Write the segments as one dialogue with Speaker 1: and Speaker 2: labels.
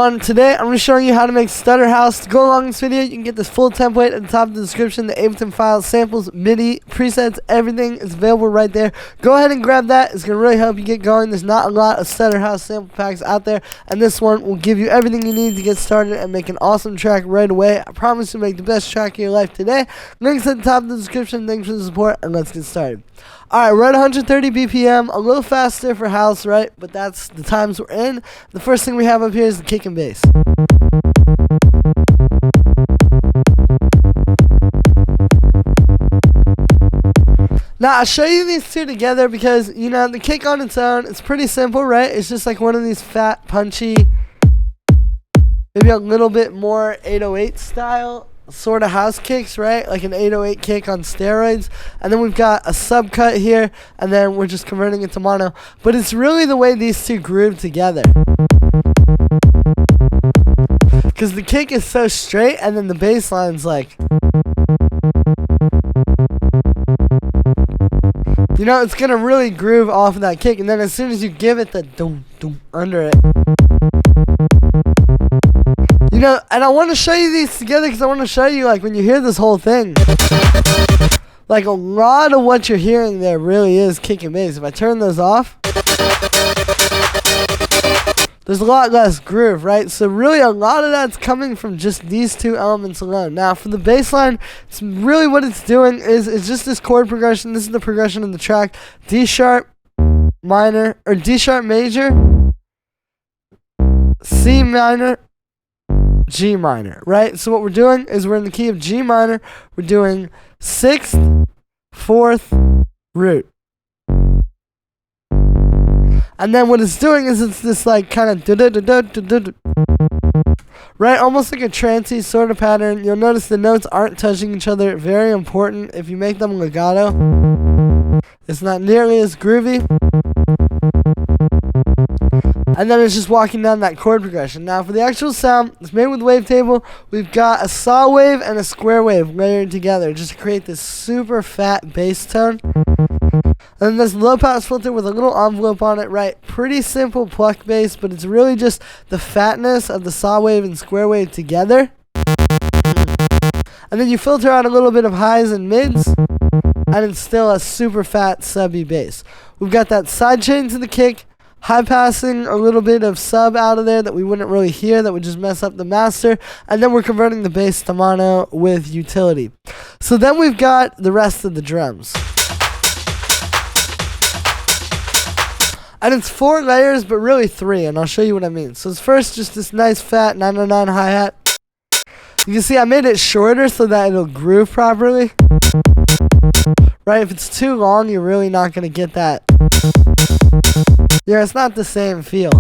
Speaker 1: everyone, today I'm going to show you how to make Stutter House. To go along with this video, you can get this full template at the top of the description. The Ableton files, samples, MIDI, presets, everything is available right there. Go ahead and grab that. It's going to really help you get going. There's not a lot of Stutter House sample packs out there, and this one will give you everything you need to get started and make an awesome track right away. I promise to make the best track of your life today. Links at the top of the description. Thanks for the support, and let's get started. Alright, we're at 130 BPM, a little faster for house, right? But that's the times we're in. The first thing we have up here is the kick and bass. Now, I'll show you these two together because, you know, the kick on its own, it's pretty simple, right? It's just like one of these fat, punchy, maybe a little bit more 808 style sort of house kicks, right? Like an 808 kick on steroids. And then we've got a subcut here, and then we're just converting it to mono. But it's really the way these two groove together, because the kick is so straight, and then the bass line's like, you know, it's gonna really groove off of that kick. And then as soon as you give it the doom doom under it, you know, and I want to show you these together because I want to show you, like, when you hear this whole thing, like, a lot of what you're hearing there really is kick and bass. If I turn those off, there's a lot less groove, right? So really a lot of that's coming from just these two elements alone. Now for the bass line, it's really what it's doing is it's just this chord progression. This is the progression of the track. D sharp minor, or D sharp major, C minor, G minor, right? So what we're doing is we're in the key of G minor. We're doing 6th, 4th, root. And then what it's doing is it's this like kind of right, almost like a trancey sort of pattern. You'll notice the notes aren't touching each other. Very important. If you make them legato, it's not nearly as groovy. And then it's just walking down that chord progression. Now for the actual sound, it's made with wavetable. We've got a saw wave and a square wave layered together just to create this super fat bass tone. And then this low pass filter with a little envelope on it, right? Pretty simple pluck bass, but it's really just the fatness of the saw wave and square wave together. And then you filter out a little bit of highs and mids, and it's still a super fat subby bass. We've got that side chain to the kick, high passing a little bit of sub out of there that we wouldn't really hear, that would just mess up the master. And then we're converting the bass to mono with utility. So then we've got the rest of the drums. And it's 4 layers, but really 3, and I'll show you what I mean. So it's first just this nice fat 909 hi-hat. You can see I made it shorter so that it'll groove properly. Right, if it's too long, you're really not going to get that. Yeah, it's not the same feel.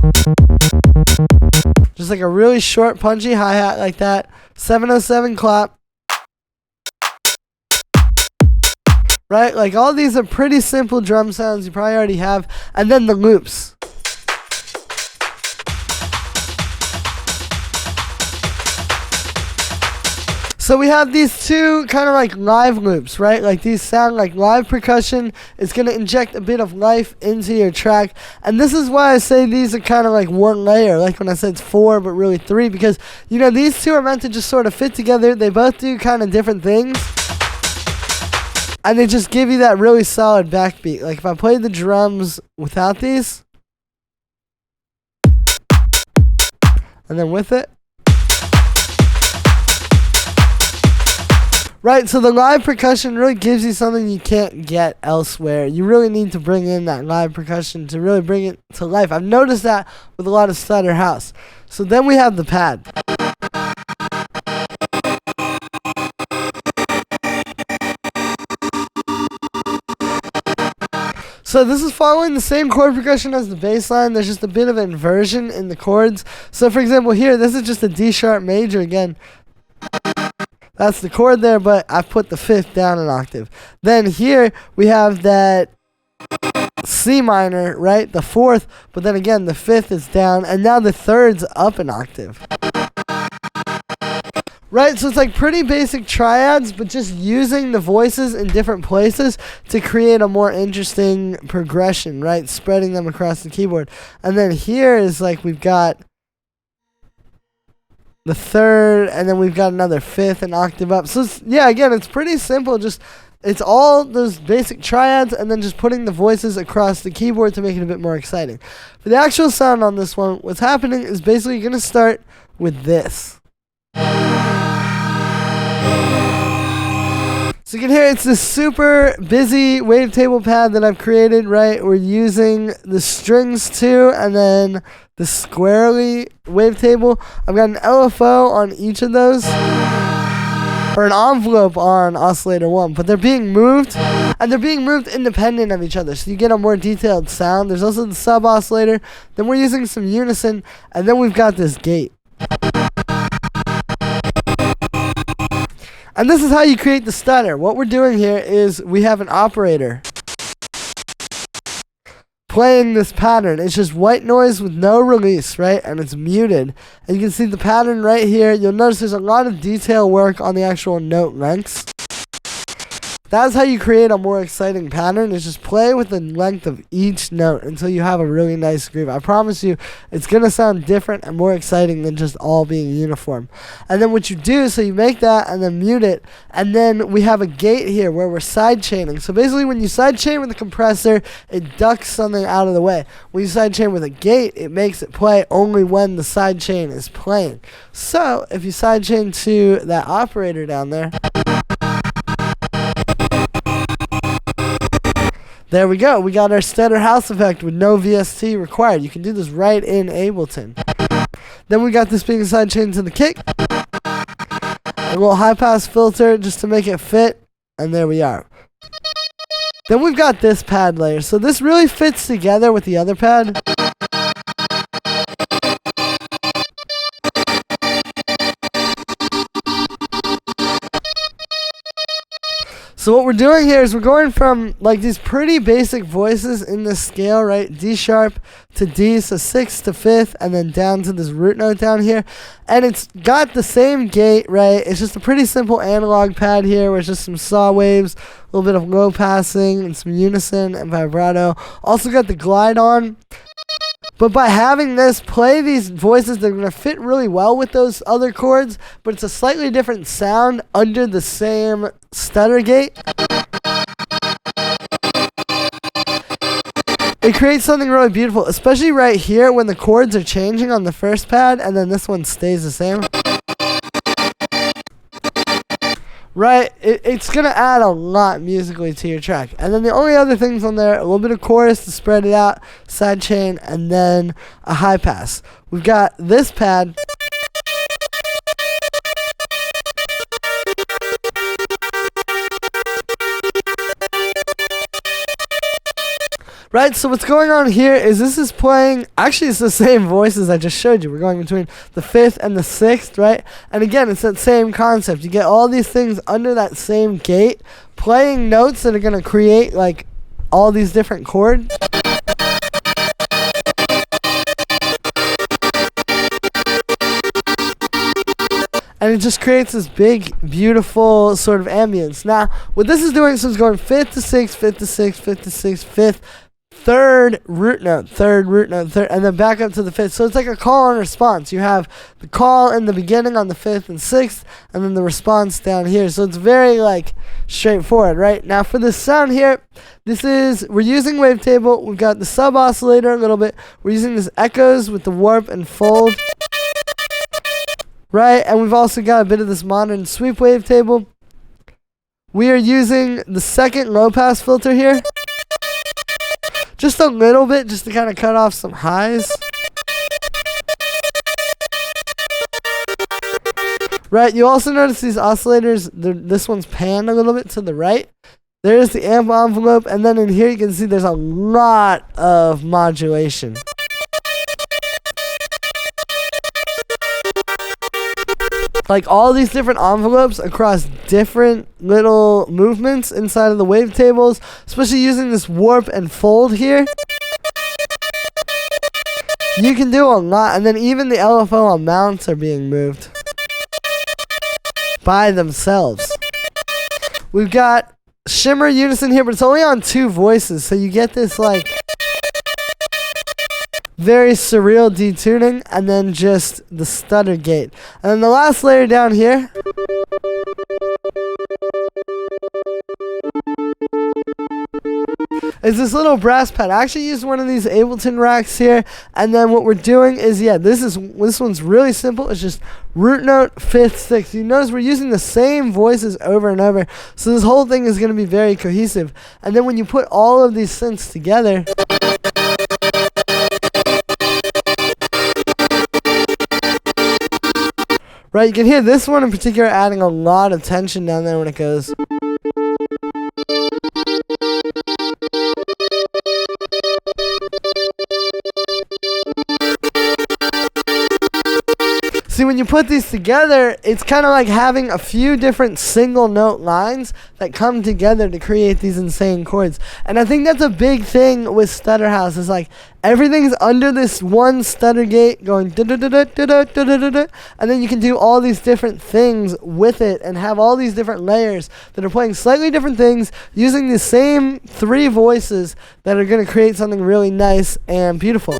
Speaker 1: Just like a really short, punchy hi-hat like that. 707 clap. Right, like all these are pretty simple drum sounds you probably already have. And then the loops. So we have these two kind of like live loops, right? Like these sound like live percussion. It's going to inject a bit of life into your track. And this is why I say these are kind of like one layer, like when I said it's 4, but really 3, because, you know, these two are meant to just sort of fit together. They both do kind of different things, and they just give you that really solid backbeat. Like if I played the drums without these, and then with it, right, so the live percussion really gives you something you can't get elsewhere. You really need to bring in that live percussion to really bring it to life. I've noticed that with a lot of Stutter House. So then we have the pad. So this is following the same chord progression as the bass line. There's just a bit of inversion in the chords. So for example here, this is just a D sharp major again. That's the chord there, but I've put the 5th down an octave. Then here we have that C minor, right? The 4th, but then again the 5th is down, and now the 3rd's up an octave. Right, so it's like pretty basic triads, but just using the voices in different places to create a more interesting progression, right? Spreading them across the keyboard. And then here is like we've got the third, and then we've got another fifth and octave up. So yeah, again, it's pretty simple. Just it's all those basic triads and then just putting the voices across the keyboard to make it a bit more exciting. For the actual sound on this one, what's happening is basically you're going to start with this. So you can hear it's this super busy wavetable pad that I've created, right? We're using the strings too, and then the squarely wavetable. I've got an LFO on each of those, or an envelope on oscillator 1, but they're being moved, and they're being moved independent of each other, so you get a more detailed sound. There's also the sub oscillator, then we're using some unison, and then we've got this gate. And this is how you create the stutter. What we're doing here is we have an operator playing this pattern. It's just white noise with no release, right? And it's muted. And you can see the pattern right here. You'll notice there's a lot of detail work on the actual note lengths. That's how you create a more exciting pattern, is just play with the length of each note until you have a really nice groove. I promise you, it's going to sound different and more exciting than just all being uniform. And then what you do, so you make that and then mute it, and then we have a gate here where we're side chaining. So basically when you side chain with a compressor, it ducks something out of the way. When you side chain with a gate, it makes it play only when the side chain is playing. So if you side chain to that operator down there, there we go. We got our stutter house effect with no VST required. You can do this right in Ableton. Then we got this being side chain to the kick. A little high pass filter just to make it fit. And there we are. Then we've got this pad layer. So this really fits together with the other pad. So what we're doing here is we're going from like these pretty basic voices in this scale, right? D sharp to D, so 6th to 5th, and then down to this root note down here. And it's got the same gate, right? It's just a pretty simple analog pad here where it's just some saw waves, a little bit of low passing, and some unison and vibrato. Also got the glide on. But by having this, play these voices, they're going to fit really well with those other chords, but it's a slightly different sound under the same stutter gate. It creates something really beautiful, especially right here when the chords are changing on the first pad, and then this one stays the same. Right, it's going to add a lot musically to your track. And then the only other things on there, a little bit of chorus to spread it out, side chain, and then a high pass. We've got this pad. Right, so what's going on here is this is playing, actually it's the same voices I just showed you. We're going between the 5th and the 6th, right? And again, it's that same concept. You get all these things under that same gate, playing notes that are going to create like all these different chords. And it just creates this big, beautiful sort of ambience. Now, what this is doing, so it's going 5th to 6th, 5th to 6th, 5th to 6th, 5th, third root note, third root note, third, and then back up to the 5th. So it's like a call and response. You have the call in the beginning on the 5th and 6th, and then the response down here. So it's very like straightforward, right? Now for this sound here, we're using wavetable. We've got the sub oscillator a little bit. We're using this echoes with the warp and fold. Right, and we've also got a bit of this modern sweep wavetable. We are using the second low pass filter here. Just a little bit, just to kind of cut off some highs. Right, you also notice these oscillators, this one's panned a little bit to the right. There's the amp envelope, and then in here you can see there's a lot of modulation. Like all these different envelopes across different little movements inside of the wavetables, especially using this warp and fold here. You can do a lot, and then even the LFO on mounts are being moved by themselves. We've got shimmer unison here, but it's only on 2 voices, so you get this like very surreal detuning, and then just the stutter gate. And then the last layer down here is this little brass pad. I actually used one of these Ableton racks here, and then what we're doing is, this one's really simple. It's just root note, 5th, 6th. You notice we're using the same voices over and over, so this whole thing is going to be very cohesive. And then when you put all of these synths together, right, you can hear this one in particular adding a lot of tension down there when it goes. See, when you put these together, it's kind of like having a few different single note lines that come together to create these insane chords. And I think that's a big thing with Stutter House, is like everything's under this one stutter gate going da-da-da-da-da-da-da-da-da, and then you can do all these different things with it and have all these different layers that are playing slightly different things using the same 3 voices that are going to create something really nice and beautiful.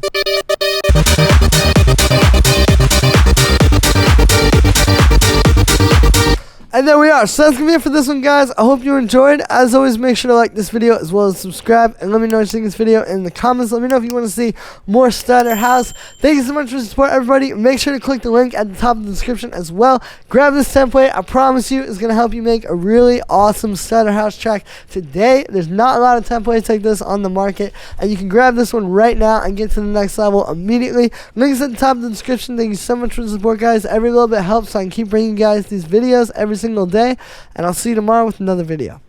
Speaker 1: And there we are. So that's going to be it for this one, guys. I hope you enjoyed. As always, make sure to like this video as well as subscribe. And let me know what you think of this video in the comments. Let me know if you want to see more Stutter House. Thank you so much for the support, everybody. Make sure to click the link at the top of the description as well. Grab this template. I promise you it's going to help you make a really awesome Stutter House track today. There's not a lot of templates like this on the market, and you can grab this one right now and get to the next level immediately. Links at the top of the description. Thank you so much for the support, guys. Every little bit helps, so I can keep bringing you guys these videos every single day, and I'll see you tomorrow with another video.